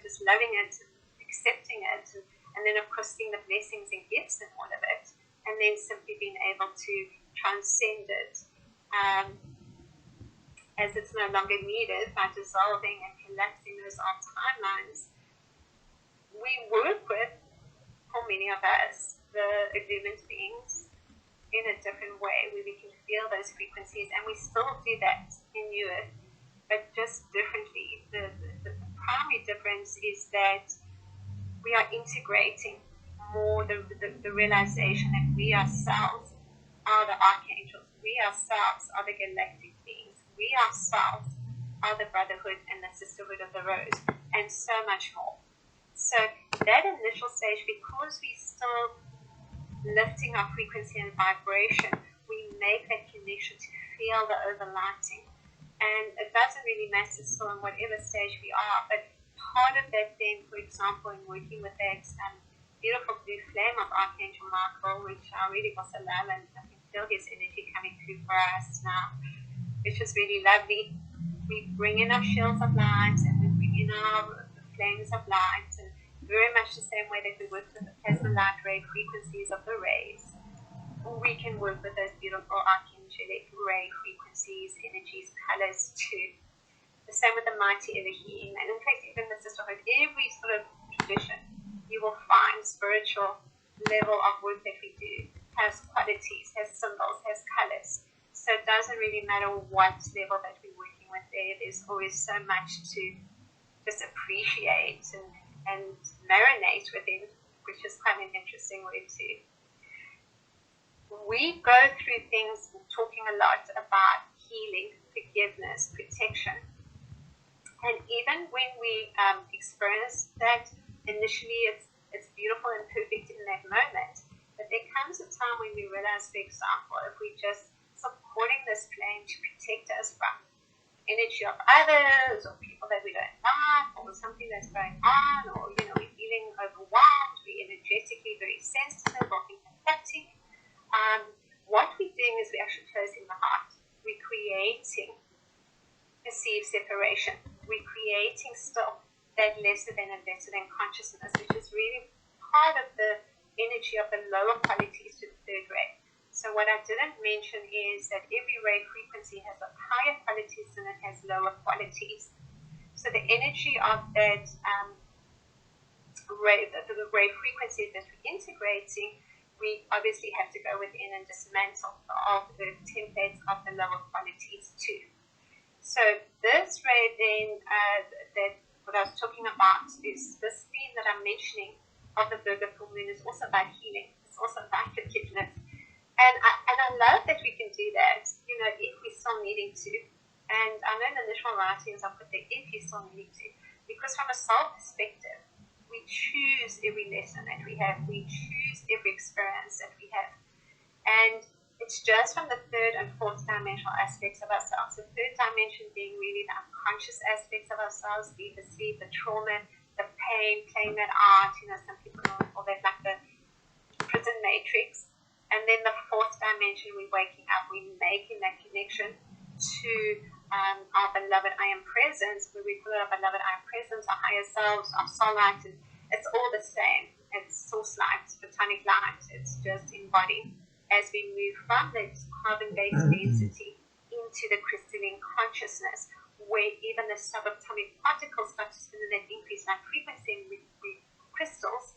just loving it and accepting it, and then of course seeing the blessings and gifts in all of it, and then simply being able to transcend it as it's no longer needed by dissolving and collapsing those old timelines. We work with, for many of us, the illumined beings in a different way, where we can feel those frequencies, and we still do that in New Earth, but just differently. The primary difference is that we are integrating more the realization that we ourselves are the archangels, we ourselves are the galactic beings, we ourselves are the brotherhood and the sisterhood of the rose, and so much more. So that initial stage, because we still lifting our frequency and vibration, we make that connection to feel the overlighting. And it doesn't really matter still in whatever stage we are, but part of that then, for example, in working with that beautiful blue flame of Archangel Michael, which I really also love, and I can feel his energy coming through for us now, which is really lovely. We bring in our shields of light, and we bring in our flames of light, and very much the same way that we work with the plasma light ray frequencies of the rays, we can work with those beautiful archangelic ray frequencies, energies, colors too. The same with the mighty Elohim, and in fact even the sisterhood. Every sort of tradition you will find spiritual level of work that we do has qualities, has symbols, has colors. So it doesn't really matter what level that we're working with there. There's always so much to just appreciate and marinate within, which is kind of an interesting way too. We go through things talking a lot about healing, forgiveness, protection. And even when we experience that, initially it's beautiful and perfect in that moment. But there comes a time when we realize, for example, if we just supporting this flame to protect us from energy of others or people that we don't like or something that's going on, or we're feeling overwhelmed, we're energetically very sensitive or empathetic, what we're doing is we're actually closing the heart. We're creating perceived separation. We're creating still that lesser than and better than consciousness, which is really part of the energy of the lower qualities to the third ray. So what I didn't mention is that every ray frequency has a higher qualities than it has lower qualities. So the energy of that ray, the ray frequencies that we're integrating, we obviously have to go within and dismantle of the templates of the lower qualities too. So this ray then, that what I was talking about is this theme that I'm mentioning of the Virgo full moon is also about healing. It's also about forgiveness. And I love that we can do that, if we're still needing to. And I know in the initial writings I put the if you're still needing to, because from a soul perspective, we choose every lesson that we have. We choose every experience that we have. And it's just from the third and fourth dimensional aspects of ourselves. The third dimension being really the unconscious aspects of ourselves, be the sleep, the trauma, the pain, playing that out. Some people call that like the prison matrix. And then the fourth dimension, we're waking up, we're making that connection to our beloved I am presence, where we call it our beloved I am presence, our higher selves, our soul light. It's all the same. It's source light, photonic light. It's just embodied as we move from that carbon-based density into the crystalline consciousness, where even the subatomic particles start to spin in that increased light frequency, and crystals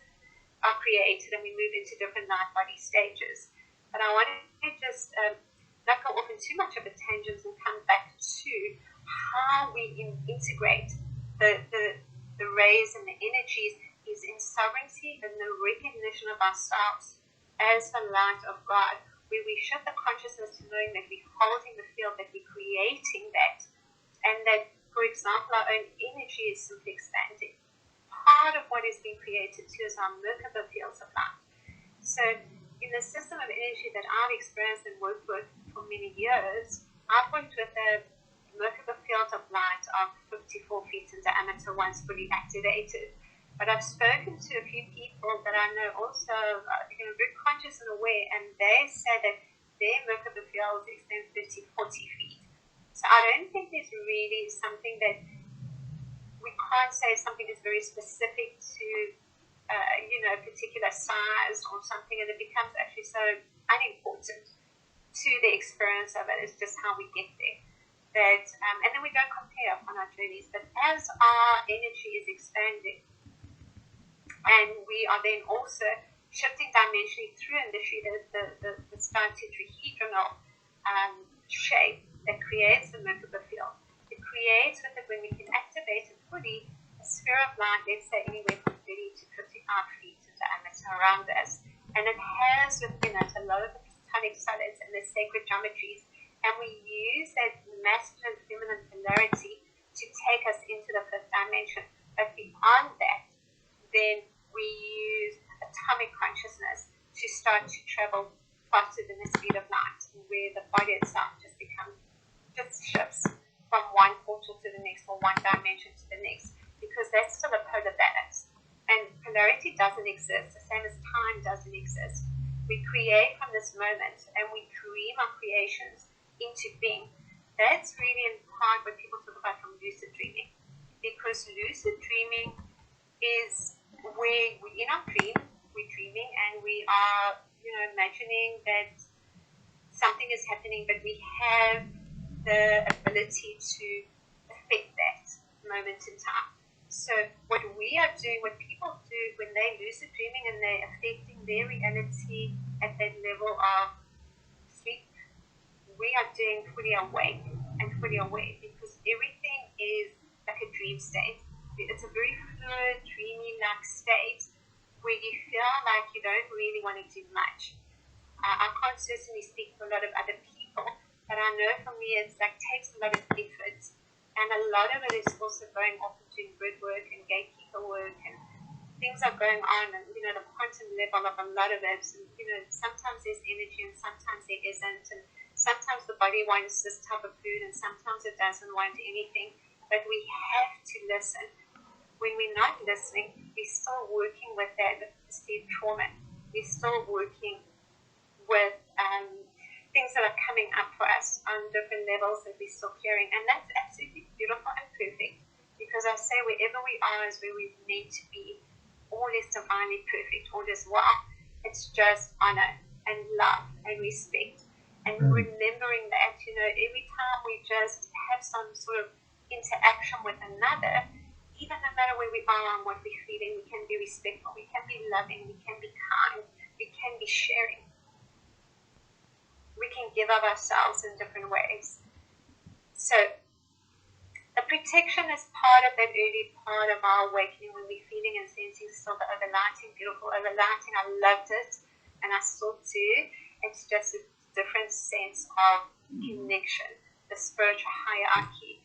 are created, and we move into different light body stages. But I want to just not go off in too much of a tangent and come back to how we integrate the rays and the energies is in sovereignty and the recognition of ourselves as the light of God, where we shift the consciousness to knowing that we're holding the field, that we're creating that, and that, for example, our own energy is simply expanding. Part of what is being created too is our Merkaba fields of light. So in the system of energy that I've experienced and worked with for many years, I've worked with a Merkaba field of light of 54 feet in diameter once fully activated. But I've spoken to a few people that I know also, very conscious and aware, and they say that their Merkaba fields extend 30, 40 feet. So I don't think there's really something that we can't say something is very specific to, a particular size or something, and it becomes actually so unimportant to the experience of it. It's just how we get there. That, and then we don't compare on our journeys. But as our energy is expanding, and we are then also shifting dimensionally through initially the star tetrahedral shape that creates the Merkaba field. It creates with it, when we can activate it fully, a sphere of light, let's say anywhere from 30 to 55 feet in diameter around us. And it has within it a lot of the platonic solids and the sacred geometries. And we use that masculine feminine polarity to take us into the fifth dimension. But beyond that, then we use atomic consciousness to start to travel faster than the speed of light, where the body itself just shifts from one portal to the next, or one dimension to the next, because that's still a polar balance. And polarity doesn't exist, the same as time doesn't exist. We create from this moment, and we dream our creations into being. That's really in part what people talk about from lucid dreaming, because lucid dreaming is where we, in our dream, we're dreaming and we are, imagining that something is happening, but we have the ability to affect that moment in time. So what we are doing, what people do when they're lucid dreaming and they're affecting their reality at that level of sleep, we are doing fully awake and fully aware, because everything is like a dream state. It's a very fluid, dreamy-like state where you feel like you don't really want to do much. I can't certainly speak for a lot of other people, but I know for me it's like takes a lot of effort, and a lot of it is also going off and doing grid work and gatekeeper work, and things are going on, and the quantum level of a lot of it, and sometimes there's energy and sometimes there isn't, and sometimes the body wants this type of food and sometimes it doesn't want anything, but we have to listen. When we're not listening, we're still working with that perceived trauma. We're still working with things that are coming up for us on different levels that we're still carrying, and that's absolutely beautiful and perfect, because I say wherever we are is where we're meant to be. All is divinely perfect, all is well. It's just honor and love and respect, and remembering that every time we just have some sort of interaction with another, even no matter where we are and what we're feeling, we can be respectful, we can be loving, we can be kind, we can be sharing. We can give of ourselves in different ways. So the protection is part of that early part of our awakening, when we're feeling and sensing still the overlighting, beautiful overlighting. I loved it, and I still do. It's just a different sense of connection. The spiritual hierarchy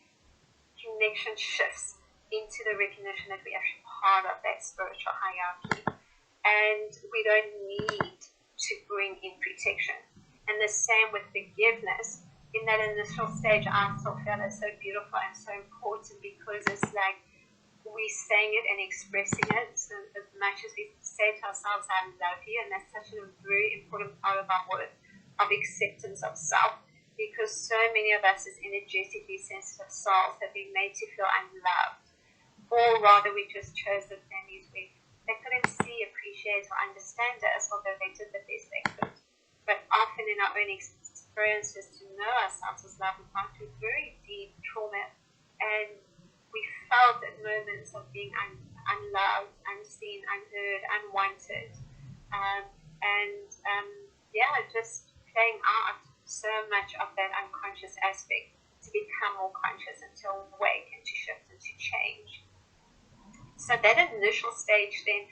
connection shifts into the recognition that we're actually part of that spiritual hierarchy, and we don't need to bring in protection. And the same with forgiveness. In that initial stage, I still feel it's so beautiful and so important, because it's like we're saying it and expressing it. So as much as we say to ourselves, I love you, and that's such a very important part of our work of acceptance of self, because so many of us as energetically sensitive souls have been made to feel unloved, or rather we just chose the families where they couldn't see, appreciate, or understand us, although they did the best they could. But often in our own experiences, to know ourselves as love, we've gone through very deep trauma, and we felt at moments of being unloved, unseen, unheard, unwanted, just playing out so much of that unconscious aspect to become more conscious and to awake and to shift and to change. So that initial stage then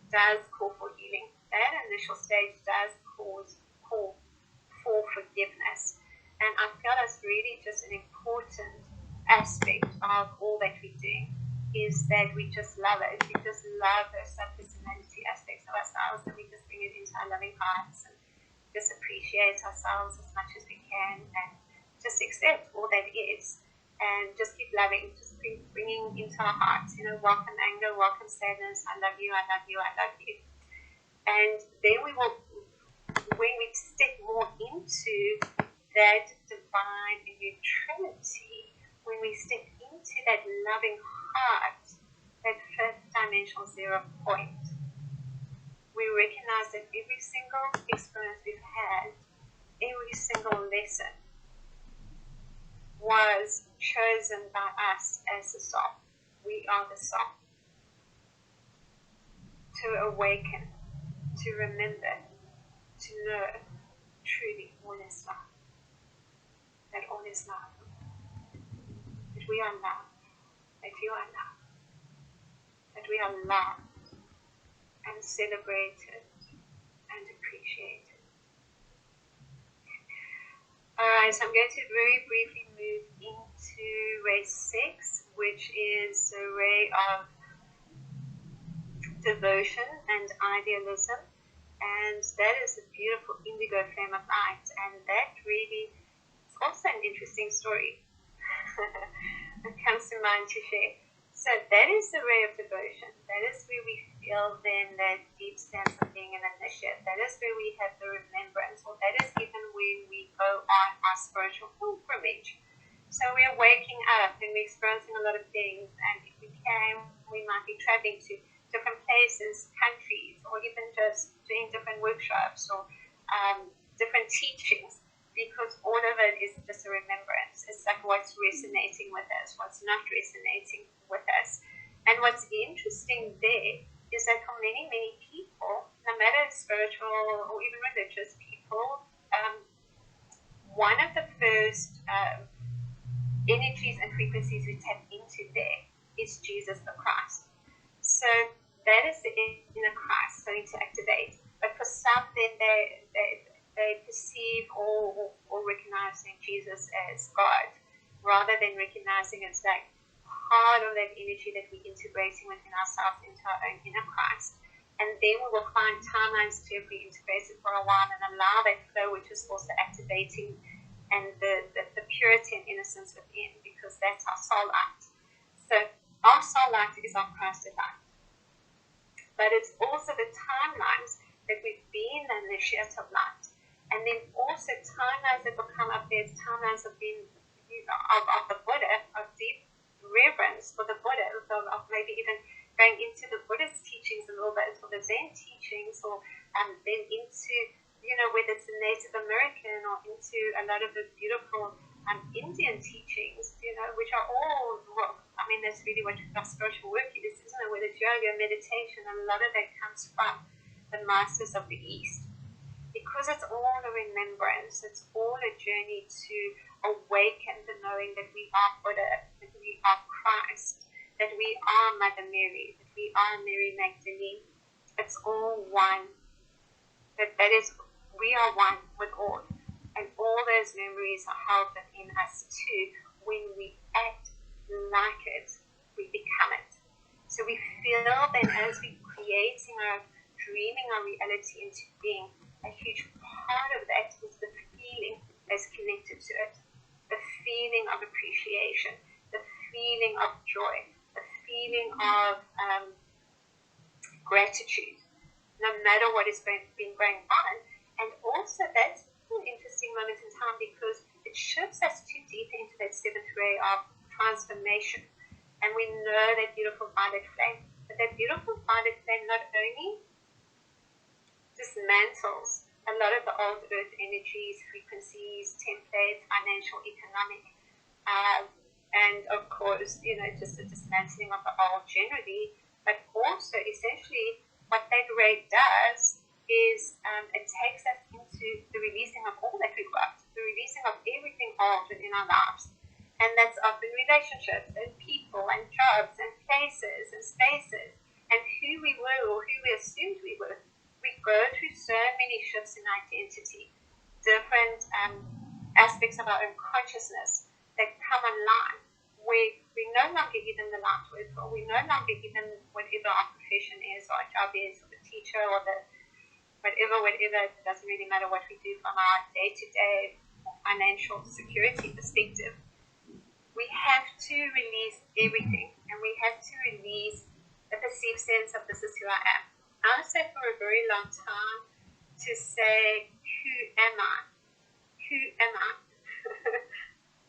does call for healing. That initial stage does call for forgiveness. And I feel that's really just an important aspect of all that we're doing, is that we just love it. We just love those sub-personality aspects of ourselves, and we just bring it into our loving hearts and just appreciate ourselves as much as we can, and just accept all that is, and just keep loving, just bringing into our hearts, welcome anger, welcome sadness, I love you, I love you, I love you. And then we will, when we step more into that divine neutrality, when we step into that loving heart, that fifth dimensional 0 point, we recognize that every single experience we've had, every single lesson was chosen by us as the soul. We are the soul. To awaken, to remember, to know truly all is love. That all is love. That we are loved. That you are loved. That we are loved and celebrated and appreciated. Alright, so I'm going to very briefly move into ray 6, which is a ray of devotion and idealism, and that is a beautiful indigo flame of light, and that really is also an interesting story that comes to mind to share. So that is the ray of devotion. That is where we feel then that deep sense of being an initiate. That is where we have the remembrance, or that is even when we go on our spiritual pilgrimage. So we are waking up and we're experiencing a lot of things, and if we can, we might be traveling to different places, countries, or even just doing different workshops or different teachings, because all of it is just a remembrance. It's like what's resonating with us, what's not resonating with us. And what's interesting there is that for many, many people, no matter spiritual or even religious people, one of the first energies and frequencies we tap into there is Jesus the Christ. So that is the inner Christ starting to activate. But for some, then they perceive or recognizing Jesus as God, rather than recognizing as like part of that energy that we're integrating within ourselves into our own inner Christ. And then we will find timelines to be integrated for a while and allow that flow, which is also activating and the purity and innocence within, because that's our soul light. So our soul light is our Christed light. But it's also the timelines that we've been in the initiative light. And then also timelines that will come up, there's timelines of being of the Buddha, of deep reverence for the Buddha, of maybe even going into the Buddhist teachings a little bit, or the Zen teachings, or then into, whether it's the Native American or into a lot of the beautiful Indian teachings, which are all, that's really what our spiritual work is, isn't it? Whether it's yoga, meditation, a lot of that comes from the masters of the East. Because it's all a remembrance, it's all a journey to awaken the knowing that we are Buddha, that we are Christ, that we are Mother Mary, that we are Mary Magdalene. It's all one. That is, we are one with all. And all those memories are held within us too. When we act like it, we become it. So we feel then as we're creating our, dreaming our reality into being, a huge part of that is the feeling that's connected to it. The feeling of appreciation, the feeling of joy, the feeling of gratitude, no matter what has been going on. And also that's an interesting moment in time, because it shifts us too deep into that seventh ray of transformation. And we know that beautiful violet flame. But that beautiful violet flame not only dismantles a lot of the old earth energies, frequencies, templates, financial, economic, and of course, just the dismantling of the old generally, but also essentially what that ray does is it takes us into the releasing of all that we've got, the releasing of everything old within our lives. And that's often relationships and people and jobs and places and spaces and who we were or who we assumed we were. We go through so many shifts in identity, different aspects of our own consciousness that come online, where we no longer even the light work, or we no longer even whatever our profession is, or our job is, or the teacher, or the whatever, it doesn't really matter what we do from our day-to-day financial security perspective. We have to release everything, and we have to release the perceived sense of this is who I am. I said for a very long time to say, who am I? Who am I?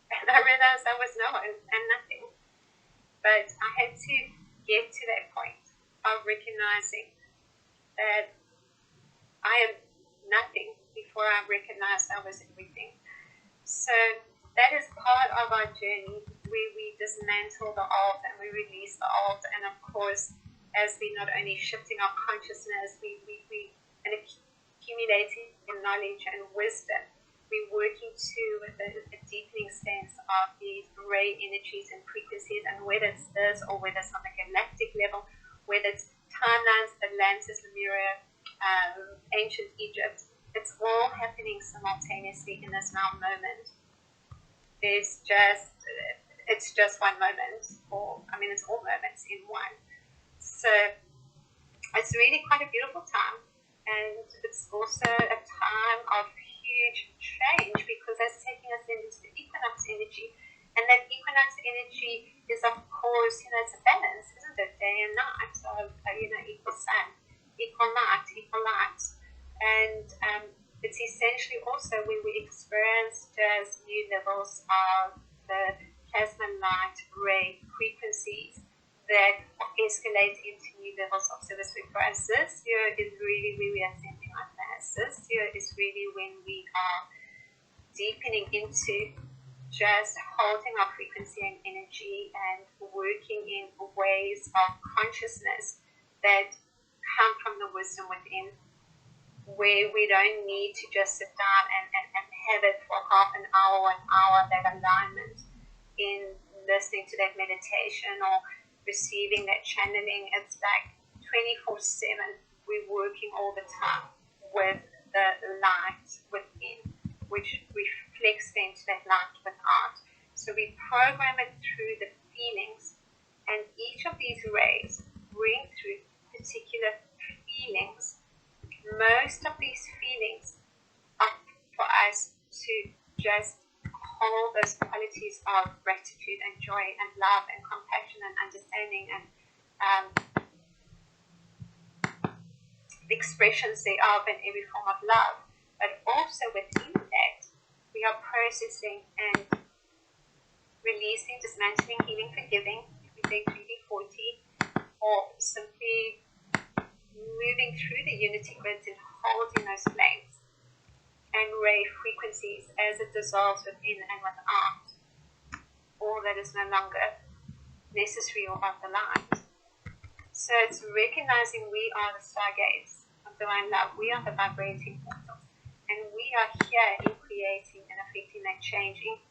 And I realized I was no one and nothing. But I had to get to that point of recognizing that I am nothing before I recognized I was everything. So that is part of our journey, where we dismantle the old and we release the old. And of course, as we not only shifting our consciousness, we and accumulating knowledge and wisdom, we're working too with a deepening sense of these ray energies and frequencies, and whether it's this or whether it's on the galactic level, whether it's timelines, Atlantis, Lemuria, ancient Egypt, it's all happening simultaneously in this now moment. It's just one moment, it's all moments in one. So it's really quite a beautiful time, and it's also a time of huge change, because that's taking us into the equinox energy. And that equinox energy is, of course, it's a balance, isn't it? Day and night, so equal sun, equal night, equal light. And it's essentially also when we experience just new levels of the plasma light ray frequencies that escalate into new levels of service. For us, this year is really where we are sending our mass. This year is really when we are deepening into just holding our frequency and energy and working in ways of consciousness that come from the wisdom within. where we don't need to just sit down and have it for half an hour, that alignment in listening to that meditation or receiving that channeling. It's like 24/7, we're working all the time with the light within, which reflects into that light without. So we program it through the feelings, and each of these rays bring through particular feelings. Most of these feelings are for us to just hold those qualities of gratitude and joy and love and compassion and understanding and the expressions thereof in every form of love. But also within that, we are processing and releasing, dismantling, healing, forgiving, if we take 3D40, or simply moving through the unity grids and holding those flames and ray frequencies as it dissolves within and without all that is no longer necessary or of the light. So it's recognizing we are the stargates of divine love. We are the vibrating portals. And we are here in creating and affecting that change, in